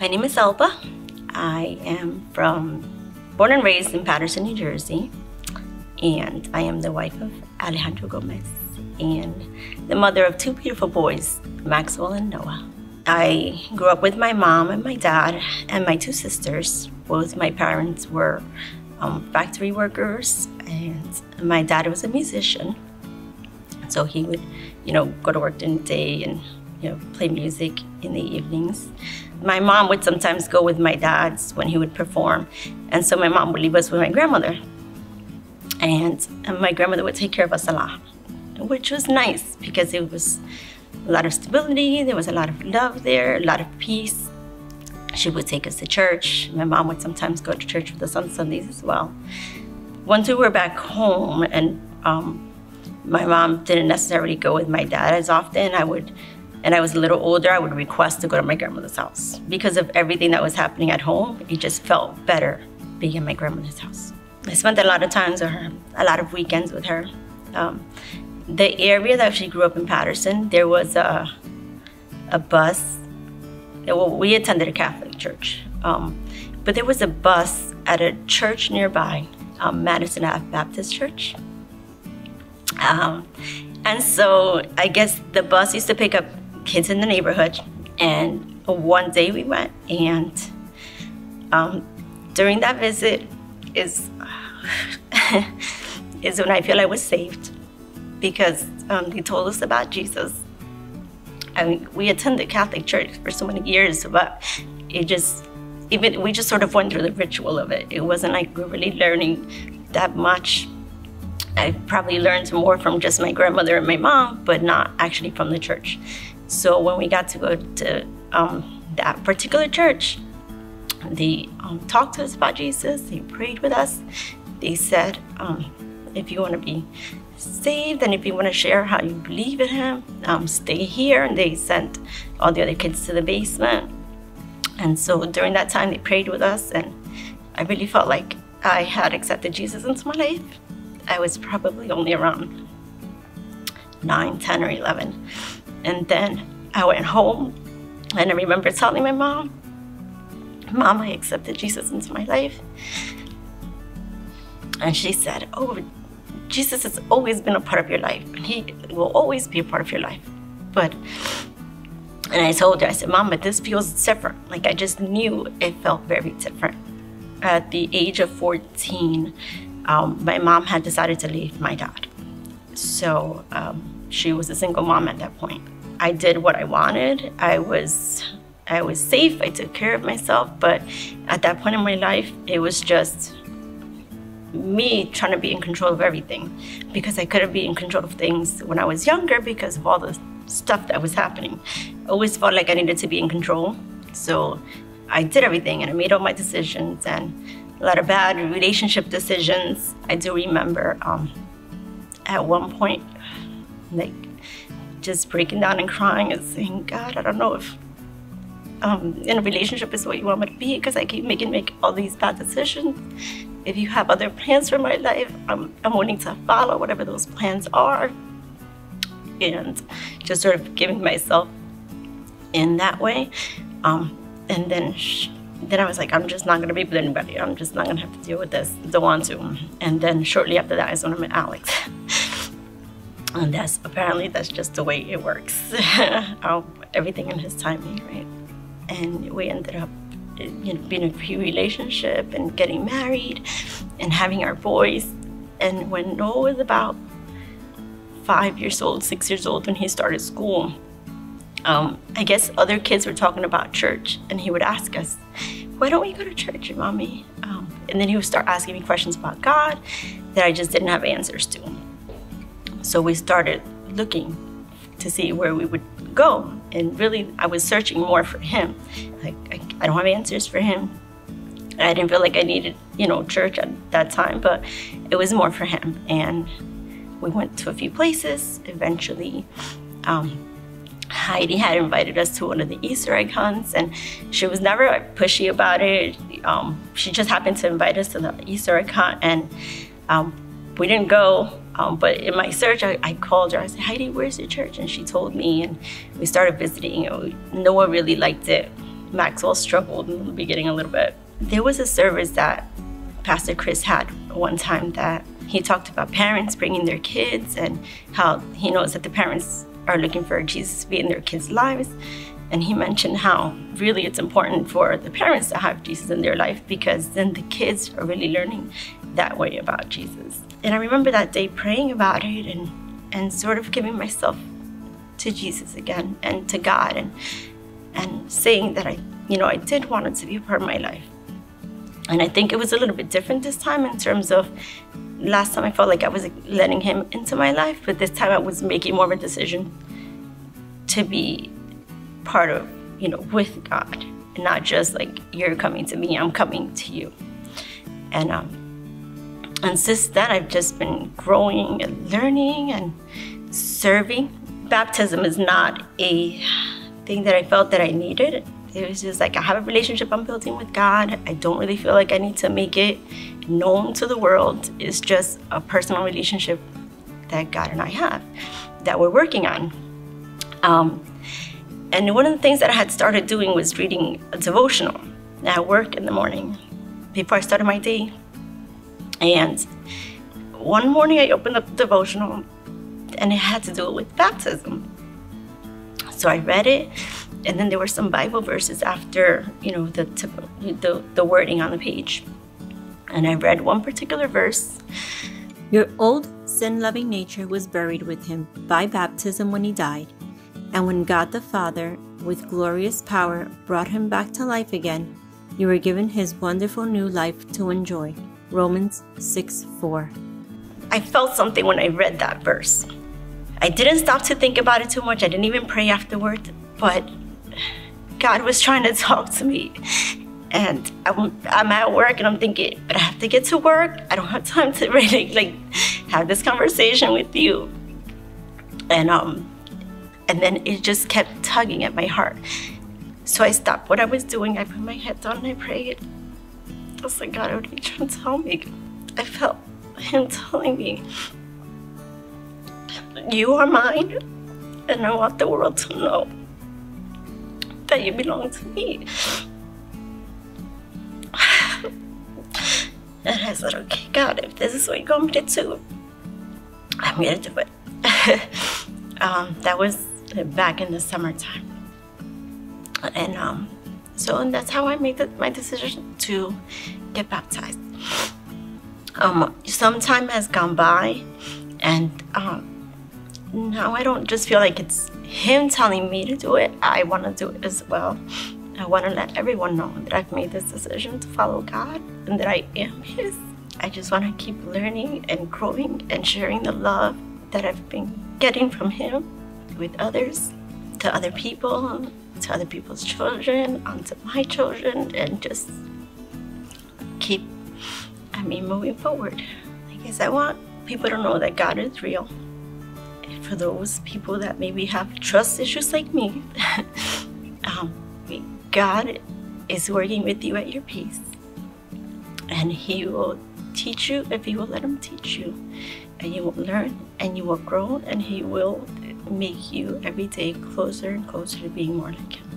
My name is Elba. I am born and raised in Paterson, New Jersey, and I am the wife of Alejandro Gomez and the mother of two beautiful boys, Maxwell and Noah. I grew up with my mom and my dad and my two sisters. Both my parents were factory workers, and my dad was a musician. So he would, go to work during the day and, play music in the evenings. My mom would sometimes go with my dad when he would perform. And so my mom would leave us with my grandmother. And my grandmother would take care of us a lot, which was nice because it was a lot of stability. There was a lot of love there, a lot of peace. She would take us to church. My mom would sometimes go to church with us on Sundays as well. Once we were back home and my mom didn't necessarily go with my dad as often, and I was a little older, I would request to go to my grandmother's house. Because of everything that was happening at home, it just felt better being in my grandmother's house. I spent a lot of times with her, a lot of weekends with her. The area that she grew up in, Paterson, there was a bus. Well, we attended a Catholic church, but there was a bus at a church nearby, Madison Baptist Church. And so I guess the bus used to pick up kids in the neighborhood, and one day we went, and during that visit is when I feel I was saved, because they told us about Jesus. I mean, we attended Catholic church for so many years, but we just sort of went through the ritual of it. It wasn't like we were really learning that much. I probably learned more from just my grandmother and my mom, but not actually from the church. So when we got to go to that particular church, they talked to us about Jesus. They prayed with us. They said, if you want to be saved and if you want to share how you believe in him, stay here. And they sent all the other kids to the basement. And so during that time, they prayed with us, and I really felt like I had accepted Jesus into my life. I was probably only around 9, 10, or 11. And then I went home, and I remember telling my mom, "Mom, I accepted Jesus into my life." And she said, "Oh, Jesus has always been a part of your life, and he will always be a part of your life." And I told her, I said, "Mom, but this feels different." Like, I just knew it felt very different. At the age of 14, my mom had decided to leave my dad. So she was a single mom at that point. I did what I wanted. I was safe. I took care of myself. But at that point in my life, it was just me trying to be in control of everything, because I couldn't be in control of things when I was younger because of all the stuff that was happening. I always felt like I needed to be in control. So I did everything, and I made all my decisions, and a lot of bad relationship decisions. I do remember at one point, like, just breaking down and crying and saying, "God, I don't know if in a relationship is what you want me to be, because I keep making all these bad decisions. If you have other plans for my life, I'm willing to follow whatever those plans are." And just sort of giving myself in that way. And then I was like, I'm just not going to be with anybody. I'm just not going to have to deal with this. Don't want to. And then shortly after that is when I met Alex. And that's just the way it works. Everything in his timing, right? And we ended up being in a pre-relationship and getting married and having our boys. And when Noah was about 5 years old, 6 years old, when he started school, I guess other kids were talking about church, and he would ask us, "Why don't we go to church, Mommy?" And then he would start asking me questions about God that I just didn't have answers to. So we started looking to see where we would go, and really I was searching more for him. Like, I don't have answers for him. I didn't feel like I needed, church at that time, but it was more for him. And we went to a few places. Eventually, Heidi had invited us to one of the Easter egg hunts, and she was never pushy about it. She just happened to invite us to the Easter egg hunt, and we didn't go. But in my search, I called her. I said, "Heidi, where's your church?" And she told me, and we started visiting. Noah really liked it. Maxwell struggled in the beginning a little bit. There was a service that Pastor Chris had one time that he talked about parents bringing their kids and how he knows that the parents are looking for Jesus to be in their kids' lives. And he mentioned how really it's important for the parents to have Jesus in their life, because then the kids are really learning that way about Jesus. And I remember that day praying about it and sort of giving myself to Jesus again and to God, and saying that I did want it to be a part of my life. And I think it was a little bit different this time in terms of last time I felt like I was letting him into my life, but this time I was making more of a decision to be part of, with God, and not just like, you're coming to me, I'm coming to you. And since then, I've just been growing and learning and serving. Baptism is not a thing that I felt that I needed. It was just like, I have a relationship I'm building with God. I don't really feel like I need to make it known to the world. It's just a personal relationship that God and I have that we're working on. And one of the things that I had started doing was reading a devotional at work in the morning before I started my day. And one morning I opened up the devotional and it had to do with baptism. So I read it, and then there were some Bible verses after, the wording on the page. And I read one particular verse. Your old sin-loving nature was buried with him by baptism when he died. And when God the Father, with glorious power, brought him back to life again, you were given his wonderful new life to enjoy. Romans 6:4. I felt something when I read that verse. I didn't stop to think about it too much. I didn't even pray afterward, but God was trying to talk to me. And I'm at work and I'm thinking, but I have to get to work. I don't have time to really have this conversation with you. And then it just kept tugging at my heart. So I stopped what I was doing. I put my head down and I prayed. I was like, God, what are you trying to tell me? I felt him telling me, you are mine, and I want the world to know that you belong to me. And I said, okay, God, if this is what you want me to do, I'm going to do it. That was back in the summertime. And so that's how I made my decision to get baptized. Some time has gone by, and now I don't just feel like it's him telling me to do it. I want to do it as well. I want to let everyone know that I've made this decision to follow God and that I am his. I just want to keep learning and growing and sharing the love that I've been getting from him with others, to other people, to other people's children, onto my children, and just keep moving forward. Because I want people to know that God is real. And for those people that maybe have trust issues like me, God is working with you at your pace. And he will teach you if you will let him teach you. And you will learn and you will grow, and he will make you every day closer and closer to being more like him.